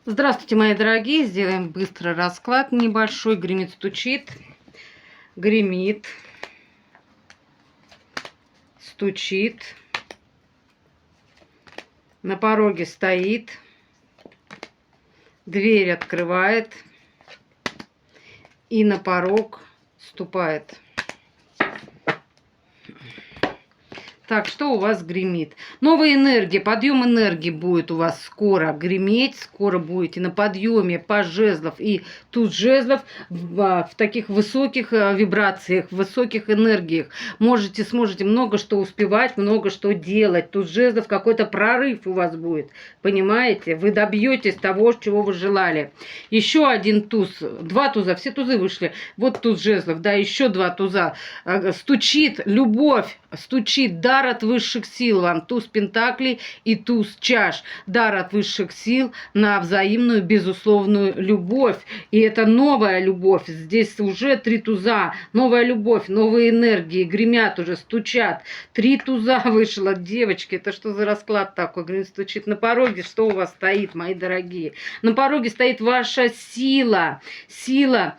Здравствуйте, мои дорогие. Сделаем быстрый расклад небольшой. Гремит, стучит. Гремит. Стучит. На пороге стоит. Дверь открывает. И на порог ступает. Так, что у вас гремит? Новая энергия, подъем энергии будет у вас скоро греметь. Скоро будете на подъеме по жезлов. И туз жезлов в таких высоких вибрациях, высоких энергиях. Сможете много что успевать, много что делать. Туз жезлов, какой-то прорыв у вас будет. Понимаете? Вы добьетесь того, чего вы желали. Еще один туз. Два туза. Все тузы вышли. Вот туз жезлов. Да, еще два туза. Стучит любовь. Стучит дар от высших сил вам, туз пентаклей и туз чаш. Дар от высших сил на взаимную безусловную любовь. И это новая любовь. Здесь уже 3 туза. Новая любовь, новые энергии гремят уже, стучат. 3 туза вышло, девочки. Это что за расклад такой? Говорит, стучит на пороге. Что у вас стоит, мои дорогие? На пороге стоит ваша сила. Сила.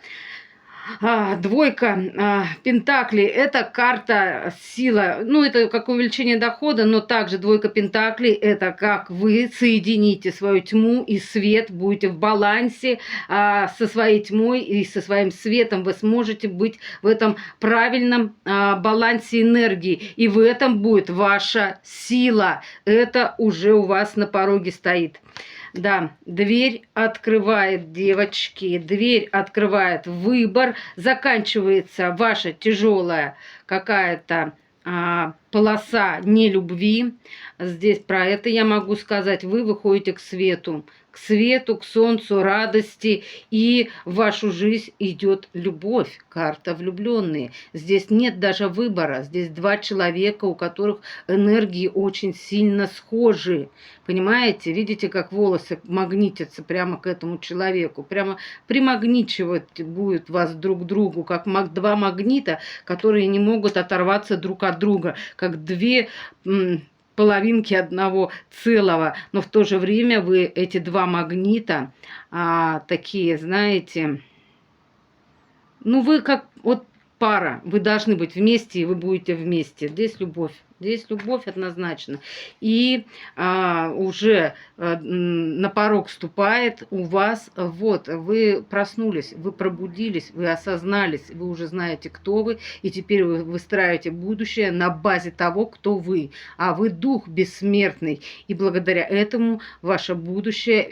Двойка пентаклей – это карта сила. Ну, это как увеличение дохода, но также двойка пентаклей – это как вы соедините свою тьму и свет, будете в балансе со своей тьмой и со своим светом. Вы сможете быть в этом правильном балансе энергии. И в этом будет ваша сила. Это уже у вас на пороге стоит. Да, дверь открывает, девочки, дверь открывает выбор, заканчивается ваша тяжелая какая-то полоса нелюбви. Здесь про это я могу сказать. Вы выходите к свету, к солнцу, радости, и в вашу жизнь идет любовь, карта влюбленные. Здесь нет даже выбора. Здесь 2 человека, у которых энергии очень сильно схожи. Понимаете? Видите, как волосы магнитятся прямо к этому человеку. Прямо примагничивать будет вас друг к другу, как 2 магнита, которые не могут оторваться друг от друга, как 2 половинки одного целого, но в то же время вы эти 2 магнита такие, знаете, ну вы как вот пара, вы должны быть вместе, и вы будете вместе. Здесь любовь однозначно. И уже на порог ступает у вас, вот, вы проснулись, вы пробудились, вы осознались, вы уже знаете, кто вы, и теперь вы выстраиваете будущее на базе того, кто вы. А вы дух бессмертный, и благодаря этому ваше будущее